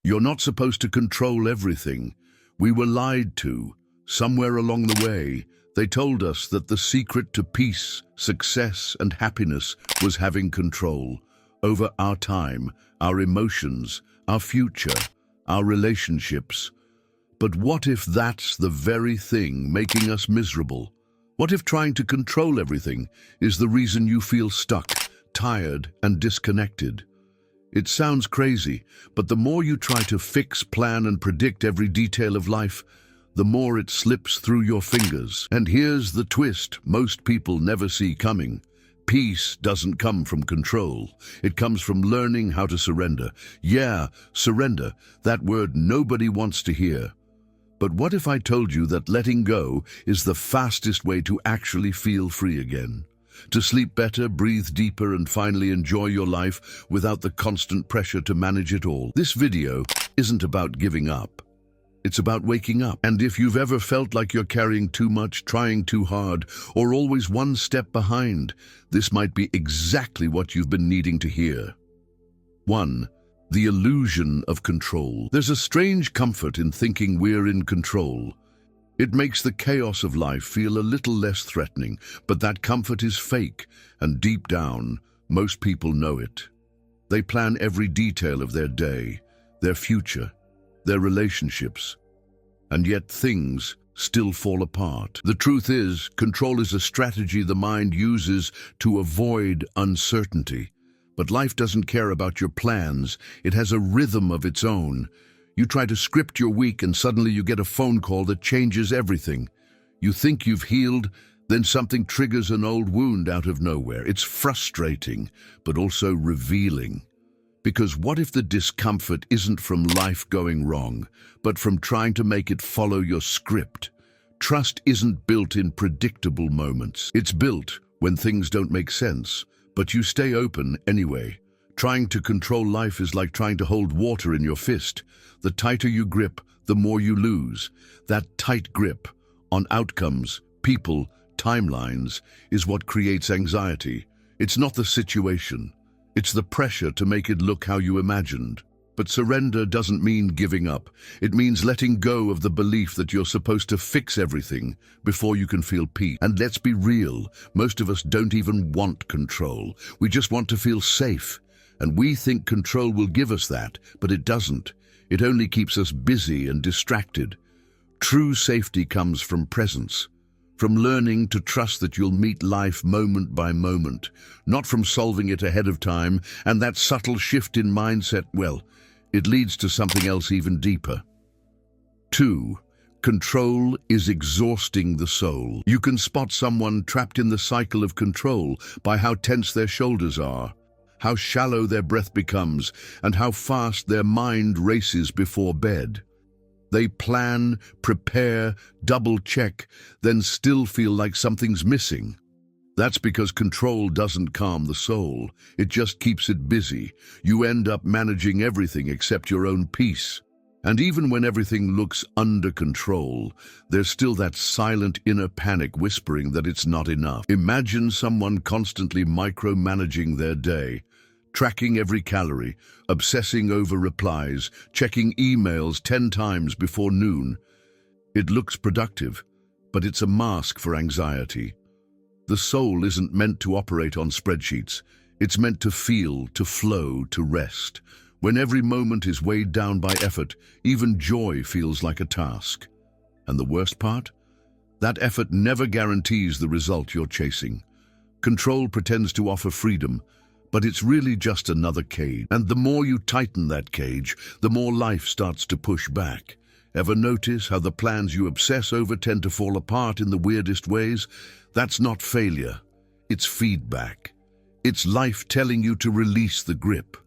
You're not supposed to control everything. We were lied to. Somewhere along the way, they told us that the secret to peace, success, and happiness was having control over our time, our emotions, our future, our relationships. But what if that's the very thing making us miserable? What if trying to control everything is the reason you feel stuck, tired, and disconnected? It sounds crazy, but the more you try to fix, plan, and predict every detail of life, the more it slips through your fingers. And here's the twist most people never see coming. Peace doesn't come from control. It comes from learning how to surrender. Yeah, surrender, that word nobody wants to hear. But what if I told you that letting go is the fastest way to actually feel free again? To sleep better, breathe deeper, and finally enjoy your life without the constant pressure to manage it all. This video isn't about giving up. It's about waking up. And if you've ever felt like you're carrying too much, trying too hard, or always one step behind, this might be exactly what you've been needing to hear. 1. The illusion of control. There's a strange comfort in thinking we're in control. It makes the chaos of life feel a little less threatening, but that comfort is fake, and deep down, most people know it. They plan every detail of their day, their future, their relationships, and yet things still fall apart. The truth is, control is a strategy the mind uses to avoid uncertainty. But life doesn't care about your plans. It has a rhythm of its own. You try to script your week and suddenly you get a phone call that changes everything. You think you've healed, then something triggers an old wound out of nowhere. It's frustrating, but also revealing. Because what if the discomfort isn't from life going wrong, but from trying to make it follow your script? Trust isn't built in predictable moments. It's built when things don't make sense, but you stay open anyway. Trying to control life is like trying to hold water in your fist. The tighter you grip, the more you lose. That tight grip on outcomes, people, timelines is what creates anxiety. It's not the situation. It's the pressure to make it look how you imagined. But surrender doesn't mean giving up. It means letting go of the belief that you're supposed to fix everything before you can feel peace. And let's be real, most of us don't even want control. We just want to feel safe. And we think control will give us that, but it doesn't. It only keeps us busy and distracted. True safety comes from presence, from learning to trust that you'll meet life moment by moment, not from solving it ahead of time. And that subtle shift in mindset, well, it leads to something else even deeper. 2. Control is exhausting the soul. You can spot someone trapped in the cycle of control by how tense their shoulders are, how shallow their breath becomes, and how fast their mind races before bed. They plan, prepare, double-check, then still feel like something's missing. That's because control doesn't calm the soul. It just keeps it busy. You end up managing everything except your own peace. And even when everything looks under control, there's still that silent inner panic whispering that it's not enough. Imagine someone constantly micromanaging their day, tracking every calorie, obsessing over replies, checking emails 10 times before noon. It looks productive, but it's a mask for anxiety. The soul isn't meant to operate on spreadsheets. It's meant to feel, to flow, to rest. When every moment is weighed down by effort, even joy feels like a task. And the worst part? That effort never guarantees the result you're chasing. Control pretends to offer freedom, but it's really just another cage. And the more you tighten that cage, the more life starts to push back. Ever notice how the plans you obsess over tend to fall apart in the weirdest ways? That's not failure. It's feedback. It's life telling you to release the grip.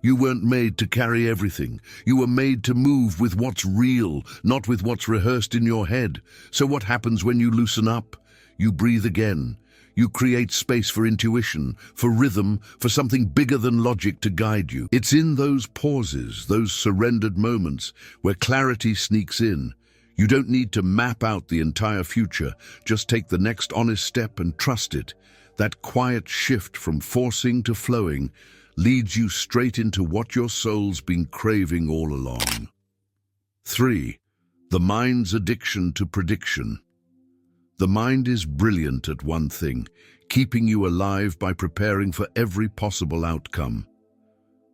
You weren't made to carry everything. You were made to move with what's real, not with what's rehearsed in your head. So what happens when you loosen up? You breathe again. You create space for intuition, for rhythm, for something bigger than logic to guide you. It's in those pauses, those surrendered moments, where clarity sneaks in. You don't need to map out the entire future. Just take the next honest step and trust it. That quiet shift from forcing to flowing leads you straight into what your soul's been craving all along. 3. The mind's addiction to prediction. The mind is brilliant at one thing, keeping you alive by preparing for every possible outcome.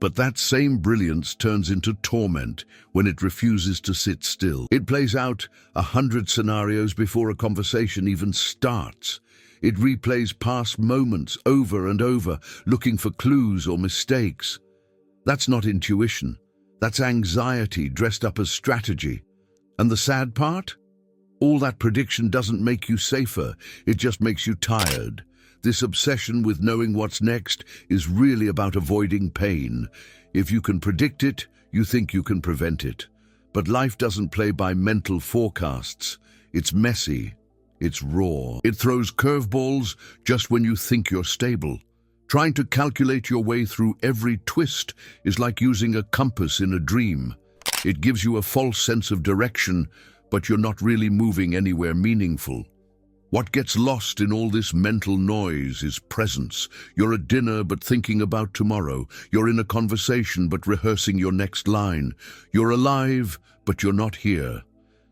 But that same brilliance turns into torment when it refuses to sit still. It plays out 100 scenarios before a conversation even starts. It replays past moments over and over, looking for clues or mistakes. That's not intuition. That's anxiety dressed up as strategy. And the sad part? All that prediction doesn't make you safer, it just makes you tired. This obsession with knowing what's next is really about avoiding pain. If you can predict it, you think you can prevent it. But life doesn't play by mental forecasts. It's messy. It's raw. It throws curveballs just when you think you're stable. Trying to calculate your way through every twist is like using a compass in a dream. It gives you a false sense of direction, but you're not really moving anywhere meaningful. What gets lost in all this mental noise is presence. You're at dinner but thinking about tomorrow. You're in a conversation but rehearsing your next line. You're alive but you're not here.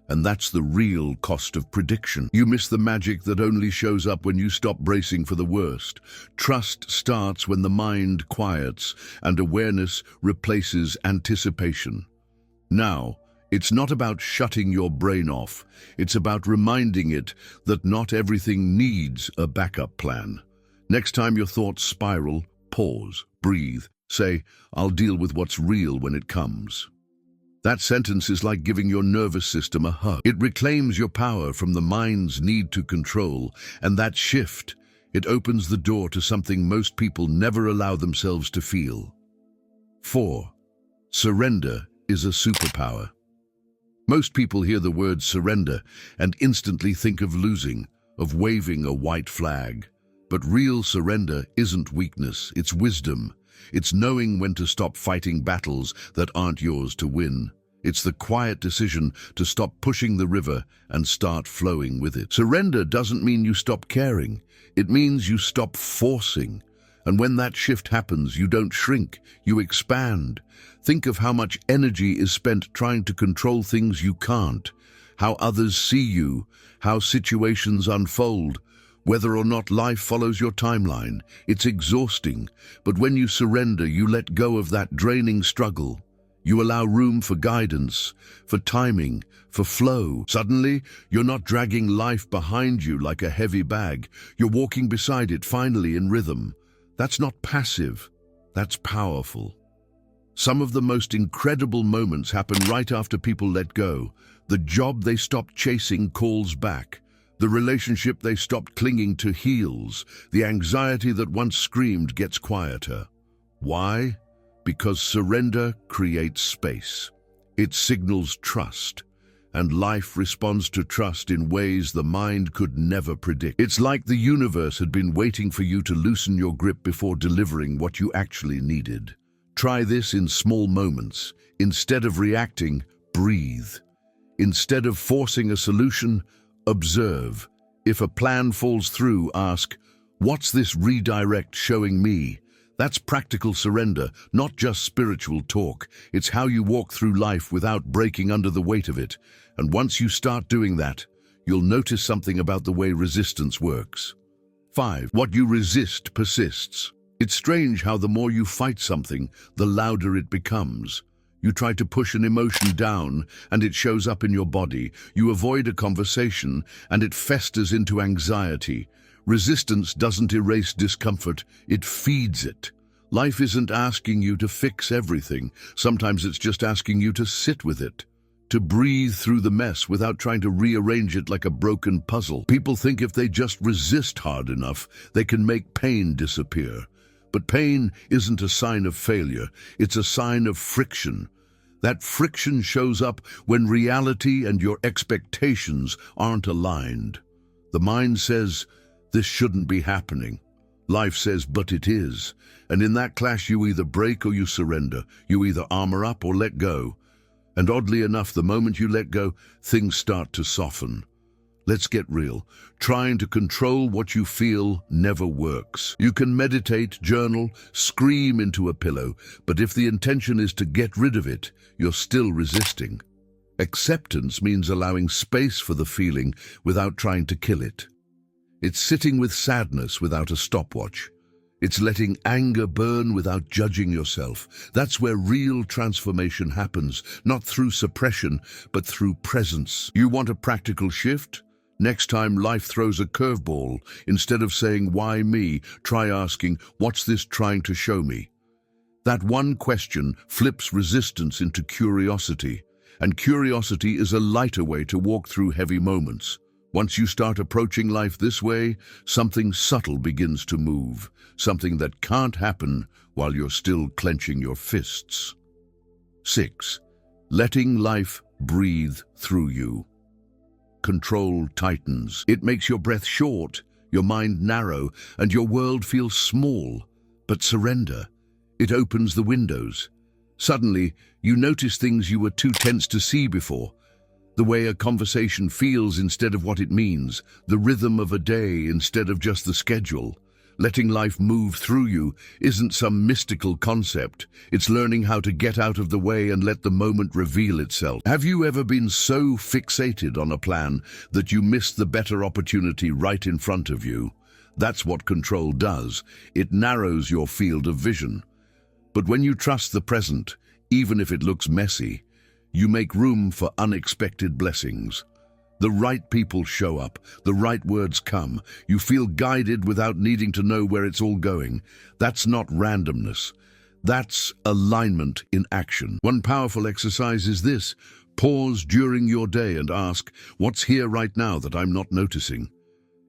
And that's the real cost of prediction. You miss the magic that only shows up when you stop bracing for the worst. Trust starts when the mind quiets and awareness replaces anticipation. Now, it's not about shutting your brain off. It's about reminding it that not everything needs a backup plan. Next time your thoughts spiral, pause, breathe, say, "I'll deal with what's real when it comes." That sentence is like giving your nervous system a hug. It reclaims your power from the mind's need to control, and that shift, it opens the door to something most people never allow themselves to feel. 4. Surrender is a superpower. Most people hear the word surrender and instantly think of losing, of waving a white flag. But real surrender isn't weakness, it's wisdom. It's knowing when to stop fighting battles that aren't yours to win. It's the quiet decision to stop pushing the river and start flowing with it. Surrender doesn't mean you stop caring. It means you stop forcing. And when that shift happens, you don't shrink, you expand. Think of how much energy is spent trying to control things you can't, how others see you, how situations unfold, whether or not life follows your timeline. It's exhausting, but when you surrender, you let go of that draining struggle. You allow room for guidance, for timing, for flow. Suddenly, you're not dragging life behind you like a heavy bag. You're walking beside it, finally in rhythm. That's not passive, that's powerful. Some of the most incredible moments happen right after people let go. The job they stopped chasing calls back. The relationship they stopped clinging to heals. The anxiety that once screamed gets quieter. Why? Because surrender creates space. It signals trust. And life responds to trust in ways the mind could never predict. It's like the universe had been waiting for you to loosen your grip before delivering what you actually needed. Try this in small moments. Instead of reacting, breathe. Instead of forcing a solution, observe. If a plan falls through, ask, "What's this redirect showing me?" That's practical surrender, not just spiritual talk. It's how you walk through life without breaking under the weight of it. And once you start doing that, you'll notice something about the way resistance works. 5. What you resist persists. It's strange how the more you fight something, the louder it becomes. You try to push an emotion down, and it shows up in your body. You avoid a conversation, and it festers into anxiety. Resistance doesn't erase discomfort, it feeds it. Life isn't asking you to fix everything. Sometimes it's just asking you to sit with it, to breathe through the mess without trying to rearrange it like a broken puzzle. People think if they just resist hard enough, they can make pain disappear. But pain isn't a sign of failure, it's a sign of friction. That friction shows up when reality and your expectations aren't aligned. The mind says, "This shouldn't be happening." Life says, "But it is." And in that clash, you either break or you surrender. You either armor up or let go. And oddly enough, the moment you let go, things start to soften. Let's get real. Trying to control what you feel never works. You can meditate, journal, scream into a pillow, but if the intention is to get rid of it, you're still resisting. Acceptance means allowing space for the feeling without trying to kill it. It's sitting with sadness without a stopwatch. It's letting anger burn without judging yourself. That's where real transformation happens, not through suppression, but through presence. You want a practical shift? Next time life throws a curveball, instead of saying, "Why me?" try asking, "What's this trying to show me?" That one question flips resistance into curiosity, and curiosity is a lighter way to walk through heavy moments. Once you start approaching life this way, something subtle begins to move, something that can't happen while you're still clenching your fists. 6. Letting life breathe through you. Control tightens. It makes your breath short, your mind narrow, and your world feels small. But surrender. It opens the windows. Suddenly, you notice things you were too tense to see before. The way a conversation feels instead of what it means, the rhythm of a day instead of just the schedule. Letting life move through you isn't some mystical concept. It's learning how to get out of the way and let the moment reveal itself. Have you ever been so fixated on a plan that you missed the better opportunity right in front of you? That's what control does. It narrows your field of vision. But when you trust the present, even if it looks messy, you make room for unexpected blessings. The right people show up, the right words come. You feel guided without needing to know where it's all going. That's not randomness. That's alignment in action. One powerful exercise is this: pause during your day and ask, what's here right now that I'm not noticing?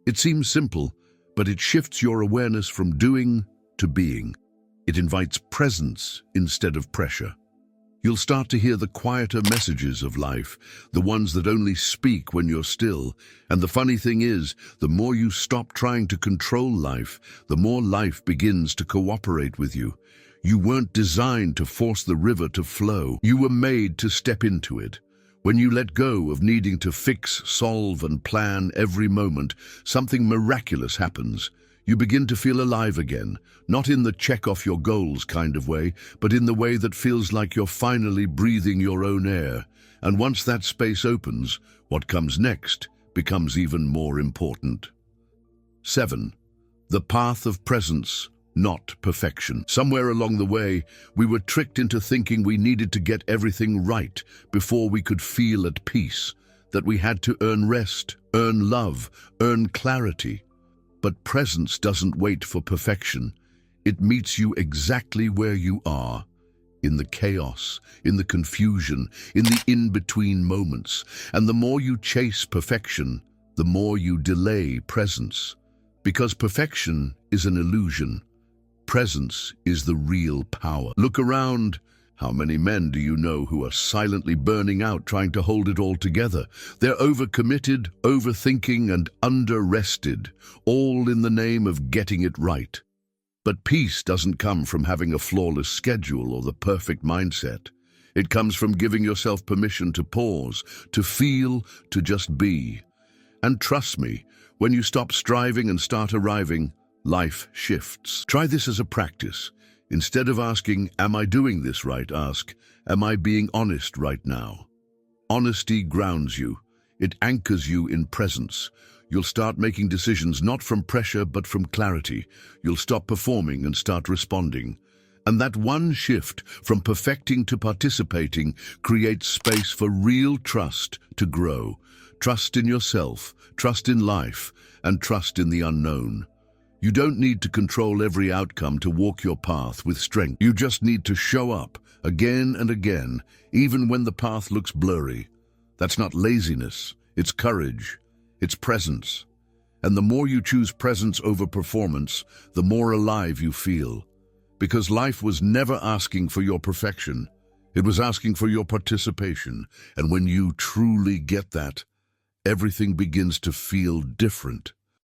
It seems simple, but it shifts your awareness from doing to being. It invites presence instead of pressure. You'll start to hear the quieter messages of life, the ones that only speak when you're still. And the funny thing is, the more you stop trying to control life, the more life begins to cooperate with you. You weren't designed to force the river to flow. You were made to step into it. When you let go of needing to fix, solve, and plan every moment, something miraculous happens. You begin to feel alive again, not in the check off your goals kind of way, but in the way that feels like you're finally breathing your own air. And once that space opens, what comes next becomes even more important. 7. The path of presence, not perfection. Somewhere along the way, we were tricked into thinking we needed to get everything right before we could feel at peace, that we had to earn rest, earn love, earn clarity. But presence doesn't wait for perfection. It meets you exactly where you are, in the chaos, in the confusion, in the in-between moments. And the more you chase perfection, the more you delay presence. Because perfection is an illusion. Presence is the real power. Look around. How many men do you know who are silently burning out trying to hold it all together? They're overcommitted, overthinking, and under-rested, all in the name of getting it right. But peace doesn't come from having a flawless schedule or the perfect mindset. It comes from giving yourself permission to pause, to feel, to just be. And trust me, when you stop striving and start arriving, life shifts. Try this as a practice. Instead of asking, "Am I doing this right?" ask, "Am I being honest right now?" Honesty grounds you. It anchors you in presence. You'll start making decisions not from pressure but from clarity. You'll stop performing and start responding. And that one shift from perfecting to participating creates space for real trust to grow. Trust in yourself, trust in life, and trust in the unknown. You don't need to control every outcome to walk your path with strength. You just need to show up again and again, even when the path looks blurry. That's not laziness, it's courage, it's presence. And the more you choose presence over performance, the more alive you feel. Because life was never asking for your perfection. It was asking for your participation. And when you truly get that, everything begins to feel different.